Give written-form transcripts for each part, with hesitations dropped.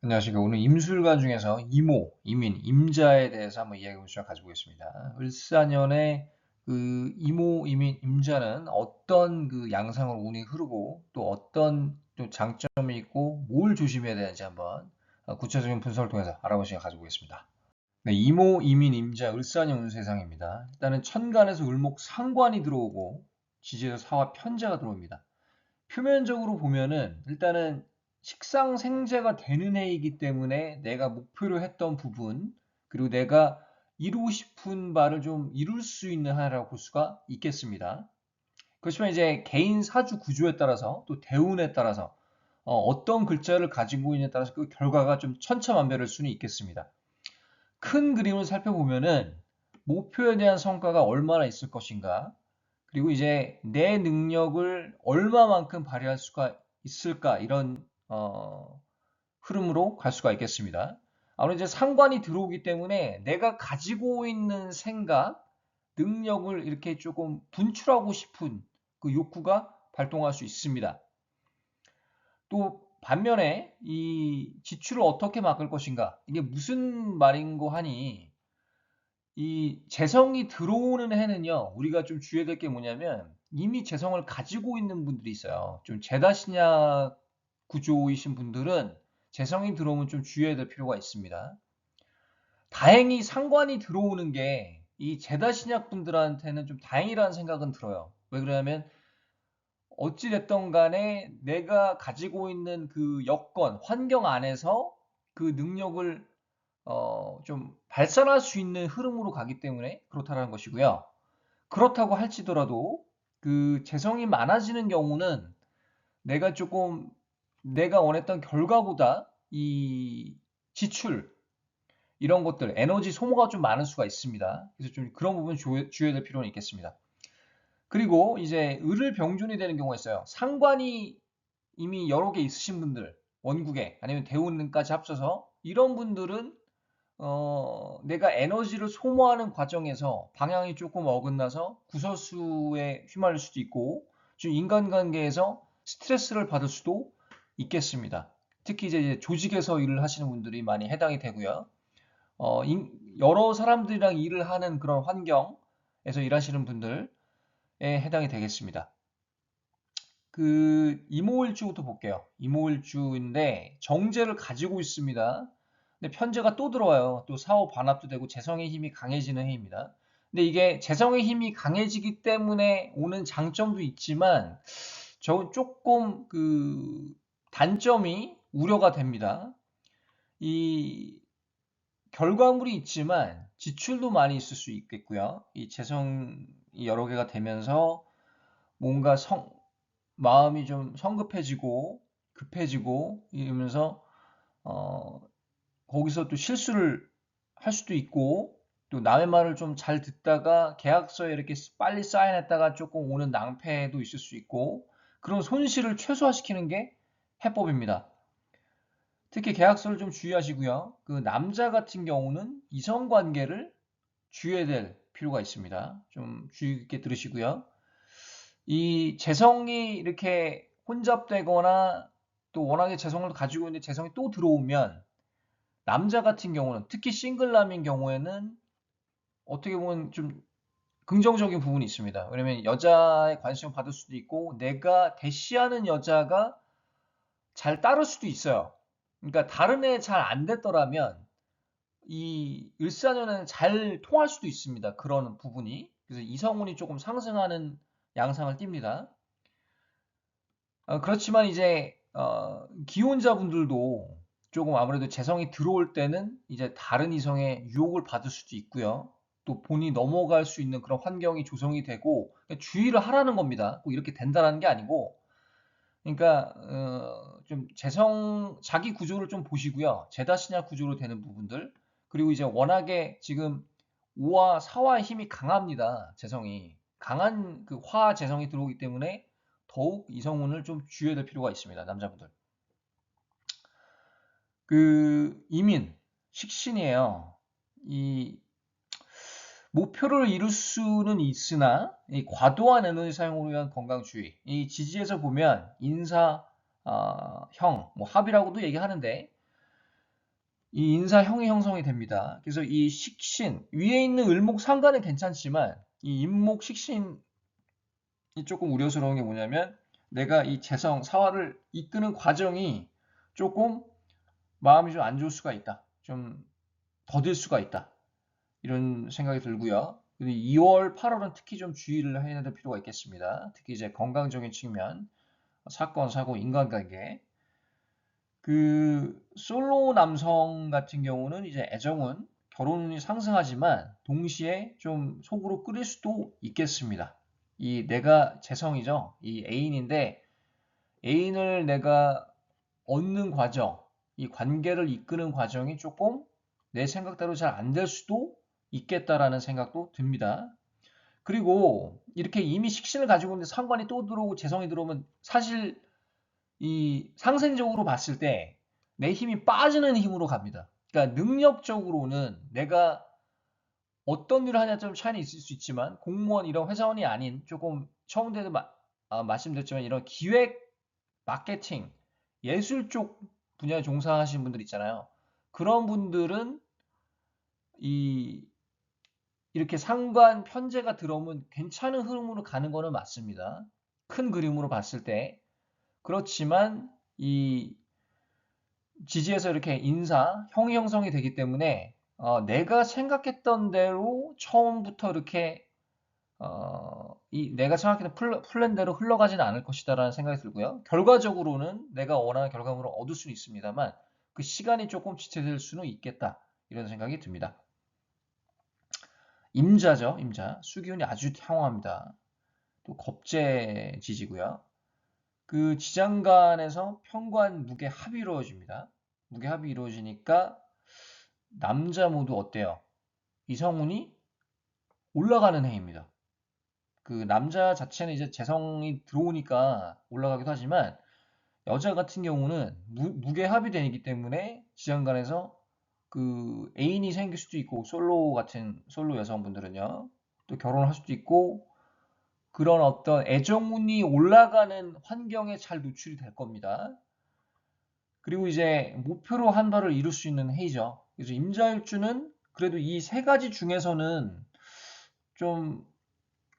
안녕하십니까. 오늘 임술관 중에서 이모, 이민, 임자에 대해서 한번 이야기해볼 시간 가지보겠습니다. 을사년에 그 이모, 이민, 임자는 어떤 그 양상으로 운이 흐르고 또 어떤 또 장점이 있고 뭘 조심해야 되는지 한번 구체적인 분석을 통해서 알아볼 시간 가지보겠습니다. 네, 이모, 이민, 임자, 을사년 운세상입니다. 일단은 천간에서 을목 상관이 들어오고 지지에서 사화 편자가 들어옵니다. 표면적으로 보면은 일단은 식상생재가 되는 해이기 때문에 내가 목표로 했던 부분 그리고 내가 이루고 싶은 바를 좀 이룰 수 있는 해라고 볼 수가 있겠습니다. 그렇지만 이제 개인 사주 구조에 따라서 또 대운에 따라서 어떤 글자를 가지고 있느냐에 따라서 그 결과가 좀 천차만별일 수는 있겠습니다. 큰 그림을 살펴보면은 목표에 대한 성과가 얼마나 있을 것인가, 그리고 이제 내 능력을 얼마만큼 발휘할 수가 있을까, 이런 흐름으로 갈 수가 있겠습니다. 아무래도 이제 상관이 들어오기 때문에 내가 가지고 있는 생각, 능력을 이렇게 조금 분출하고 싶은 그 욕구가 발동할 수 있습니다. 또 반면에 이 지출을 어떻게 막을 것인가, 이게 무슨 말인고 하니, 이 재성이 들어오는 해는요, 우리가 좀 주의해야 될 게 뭐냐면, 이미 재성을 가지고 있는 분들이 있어요. 좀 재다신약 구조이신 분들은 재성이 들어오면 좀 주의해야 될 필요가 있습니다. 다행히 상관이 들어오는 게 이 재다신약 분들한테는 좀 다행이라는 생각은 들어요. 왜 그러냐면, 어찌됐든 간에 내가 가지고 있는 그 여건, 환경 안에서 그 능력을 좀 발산할 수 있는 흐름으로 가기 때문에 그렇다는 것이고요. 그렇다고 할지더라도 그 재성이 많아지는 경우는 내가 조금 내가 원했던 결과보다 이 지출, 이런 것들, 에너지 소모가 좀 많을 수가 있습니다. 그래서 좀 그런 부분 주의해야 될 필요는 있겠습니다. 그리고 이제 을을 병존이 되는 경우가 있어요. 상관이 이미 여러 개 있으신 분들, 원국에 아니면 대운까지 합쳐서 이런 분들은 내가 에너지를 소모하는 과정에서 방향이 조금 어긋나서 구설수에 휘말릴 수도 있고, 좀 인간관계에서 스트레스를 받을 수도 있겠습니다. 특히 이제 조직에서 일을 하시는 분들이 많이 해당이 되고요. 여러 사람들이랑 일을 하는 그런 환경에서 일하시는 분들에 해당이 되겠습니다. 그 이모일주부터 볼게요. 이모일주인데 정제를 가지고 있습니다. 근데 편제가 또 들어와요. 또 사후 반합도 되고 재성의 힘이 강해지는 해입니다. 근데 이게 재성의 힘이 강해지기 때문에 오는 장점도 있지만 저 조금 그 단점이 우려가 됩니다. 이 결과물이 있지만 지출도 많이 있을 수 있겠고요. 이 재성이 여러 개가 되면서 뭔가 마음이 좀 성급해지고 급해지고 이러면서 어, 거기서 또 실수를 할 수도 있고, 또 남의 말을 좀 잘 듣다가 계약서에 이렇게 빨리 사인했다가 조금 오는 낭패도 있을 수 있고, 그런 손실을 최소화시키는 게 해법입니다. 특히 계약서를 좀 주의하시고요. 그 남자 같은 경우는 이성관계를 주의해야 될 필요가 있습니다. 좀 주의 깊게 들으시고요. 이 재성이 이렇게 혼잡되거나 또 워낙에 재성을 가지고 있는데 재성이 또 들어오면, 남자 같은 경우는 특히 싱글남인 경우에는 어떻게 보면 좀 긍정적인 부분이 있습니다. 왜냐면 여자의 관심을 받을 수도 있고 내가 대시하는 여자가 잘 따를 수도 있어요. 그러니까 다른 애 잘 안 됐더라면 이 을사년에는 잘 통할 수도 있습니다. 그런 부분이. 그래서 이성운이 조금 상승하는 양상을 띱니다. 그렇지만 이제 기혼자분들도 조금 아무래도 재성이 들어올 때는 이제 다른 이성의 유혹을 받을 수도 있고요. 또 본인이 넘어갈 수 있는 그런 환경이 조성이 되고, 그러니까 주의를 하라는 겁니다. 꼭 이렇게 된다는 게 아니고, 그러니까 좀 재성 자기 구조를 좀 보시고요. 제다신약 구조로 되는 부분들, 그리고 이제 워낙에 지금 5와 4와의 힘이 강합니다. 재성이 강한 그 화 재성이 들어오기 때문에 더욱 이성운을 좀 주의해야 될 필요가 있습니다. 남자분들. 그 이민 식신이에요. 이 목표를 이룰 수는 있으나 이 과도한 에너지 사용으로 인한 건강 주의. 이 지지에서 보면 인사, 형, 뭐 합이라고도 얘기하는데, 이 인사형이 형성이 됩니다. 그래서 이 식신, 위에 있는 을목 상관은 괜찮지만 이 임목 식신이 조금 우려스러운 게 뭐냐면 내가 이 재성, 사화를 이끄는 과정이 조금 마음이 좀 안 좋을 수가 있다. 좀 더딜 수가 있다. 이런 생각이 들고요. 2월, 8월은 특히 좀 주의를 해야 될 필요가 있겠습니다. 특히 이제 건강적인 측면, 사건, 사고, 인간관계. 그 솔로 남성 같은 경우는 이제 애정은 결혼이 상승하지만 동시에 좀 속으로 끓일 수도 있겠습니다. 이 내가 재성이죠. 이 애인인데 애인을 내가 얻는 과정, 이 관계를 이끄는 과정이 조금 내 생각대로 잘 안 될 수도 있겠다라는 생각도 듭니다. 그리고 이렇게 이미 식신을 가지고 있는데 상관이 또 들어오고 재성이 들어오면 사실 이 상생적으로 봤을 때 내 힘이 빠지는 힘으로 갑니다. 그러니까 능력적으로는 내가 어떤 일을 하냐 좀 차이는 있을 수 있지만 공무원 이런 회사원이 아닌 조금 처음에도 말씀드렸지만 이런 기획, 마케팅, 예술 쪽 분야에 종사하시는 분들 있잖아요. 그런 분들은 이 이렇게 상관 편제가 들어오면 괜찮은 흐름으로 가는 거는 맞습니다. 큰 그림으로 봤을 때. 그렇지만 이 지지에서 이렇게 인사, 형이 형성이 되기 때문에 내가 생각했던 대로 처음부터 이렇게 내가 생각했던 플랜대로 흘러가지는 않을 것이다라는 생각이 들고요. 결과적으로는 내가 원하는 결과물을 얻을 수는 있습니다만 그 시간이 조금 지체될 수는 있겠다. 이런 생각이 듭니다. 임자죠, 임자. 수기운이 아주 향후합니다. 또 겁재 지지고요. 그 지장간에서 편관 무게 합이 이루어집니다. 무게 합이 이루어지니까 남자 모두 어때요? 이성운이 올라가는 해입니다. 그 남자 자체는 이제 재성이 들어오니까 올라가기도 하지만 여자 같은 경우는 무게 합이 되기 때문에 지장간에서 그 애인이 생길 수도 있고 솔로 여성분들은요. 또 결혼을 할 수도 있고 그런 어떤 애정운이 올라가는 환경에 잘 노출이 될 겁니다. 그리고 이제 목표로 한 바를 이룰 수 있는 해이죠. 그래서 임자일주는 그래도 이 세 가지 중에서는 좀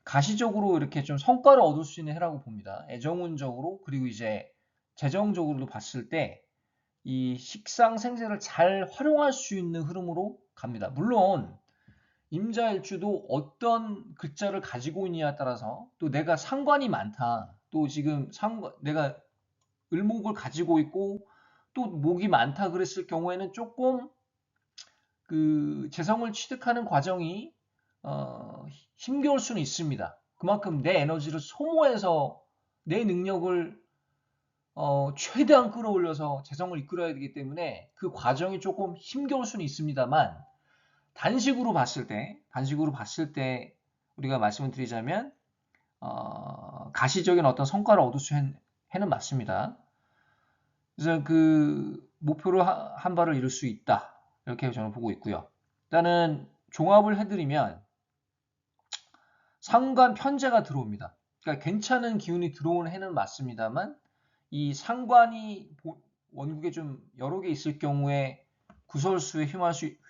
가시적으로 이렇게 좀 성과를 얻을 수 있는 해라고 봅니다. 애정운적으로 그리고 이제 재정적으로도 봤을 때 이 식상 생세를 잘 활용할 수 있는 흐름으로 갑니다. 물론 임자일주도 어떤 글자를 가지고 있느냐에 따라서 또 내가 상관이 많다. 또 지금 내가 을목을 가지고 있고 또 목이 많다 그랬을 경우에는 조금 그 재성을 취득하는 과정이 어, 힘겨울 수는 있습니다. 그만큼 내 에너지를 소모해서 내 능력을 최대한 끌어올려서 재성을 이끌어야 되기 때문에 그 과정이 조금 힘겨울 수는 있습니다만 단식으로 봤을 때 우리가 말씀을 드리자면 가시적인 어떤 성과를 얻을 수 있는 해는 맞습니다. 그래서 그 목표를 한 발을 이룰 수 있다. 이렇게 저는 보고 있고요. 일단은 종합을 해드리면 상관 편제가 들어옵니다. 그러니까 괜찮은 기운이 들어오는 해는 맞습니다만 이 상관이 원국에 좀 여러 개 있을 경우에 구설수에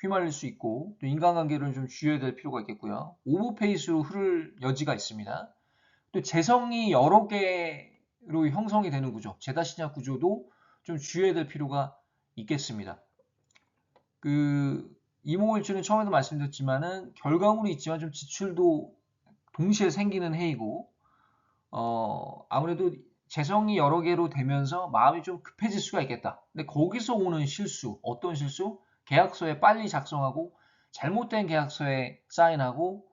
휘말릴 수 있고 또 인간관계를 좀 주의해야 될 필요가 있겠고요. 오버페이스로 흐를 여지가 있습니다. 또 재성이 여러 개로 형성이 되는 구조, 재다신약 구조도 좀 주의해야 될 필요가 있겠습니다. 그 이몽일주는 처음에도 말씀드렸지만은 결과물이 있지만 좀 지출도 동시에 생기는 해이고 아무래도 재성이 여러 개로 되면서 마음이 좀 급해질 수가 있겠다. 근데 거기서 오는 실수, 어떤 실수? 계약서에 빨리 작성하고 잘못된 계약서에 사인하고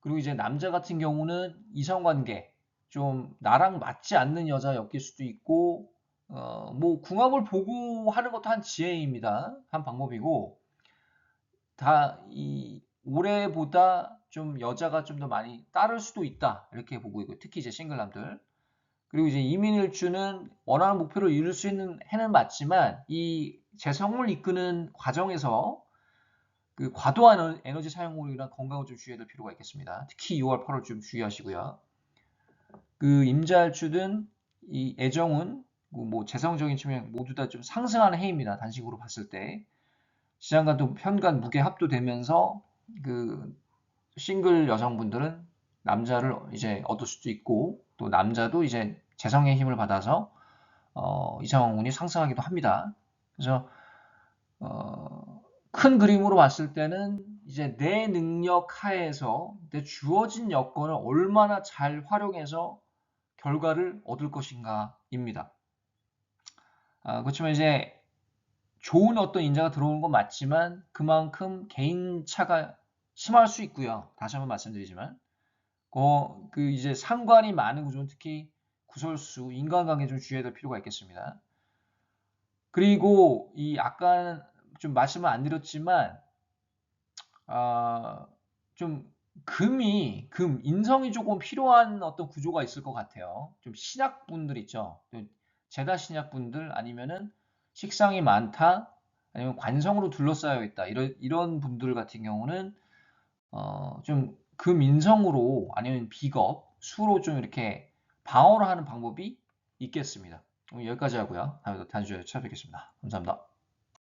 그리고 이제 남자 같은 경우는 이성관계 좀 나랑 맞지 않는 여자 엮일 수도 있고 뭐 궁합을 보고 하는 것도 한 지혜입니다. 한 방법이고 다 이 올해보다 좀 여자가 좀 더 많이 따를 수도 있다 이렇게 보고 있고 특히 이제 싱글남들 그리고 이제 이민일주는 원하는 목표를 이룰 수 있는 해는 맞지만 이 재성을 이끄는 과정에서 그 과도한 에너지 사용으로 인한 건강을 좀 주의해야 될 필요가 있겠습니다. 특히 6월, 8월 좀 주의하시고요. 그 임자일주든 이 애정운 뭐 재성적인 측면 모두 다 좀 상승하는 해입니다. 단식으로 봤을 때. 시장과 또 편간 무게 합도되면서 그 싱글 여성분들은 남자를 이제 얻을 수도 있고 또 남자도 이제 재성의 힘을 받아서 이상한 운이 상승하기도 합니다. 그래서 큰 그림으로 봤을 때는 이제 내 능력 하에서 내 주어진 여건을 얼마나 잘 활용해서 결과를 얻을 것인가입니다. 그렇지만 이제 좋은 어떤 인자가 들어오는 건 맞지만 그만큼 개인차가 심할 수 있고요. 다시 한번 말씀드리지만 그 이제 상관이 많은 구조는 특히 구설수, 인간관계 좀 주의해야 될 필요가 있겠습니다. 그리고 이 아까 좀 말씀을 안 드렸지만 좀 인성이 조금 필요한 어떤 구조가 있을 것 같아요. 좀 신약분들 있죠. 제다 신약분들 아니면은 식상이 많다, 아니면 관성으로 둘러싸여 있다. 이런 분들 같은 경우는 좀 금인성으로 아니면 비겁, 수로 좀 이렇게 방어를 하는 방법이 있겠습니다. 오늘 여기까지 하고요. 다음에 또 다음 주에 찾아뵙겠습니다. 감사합니다.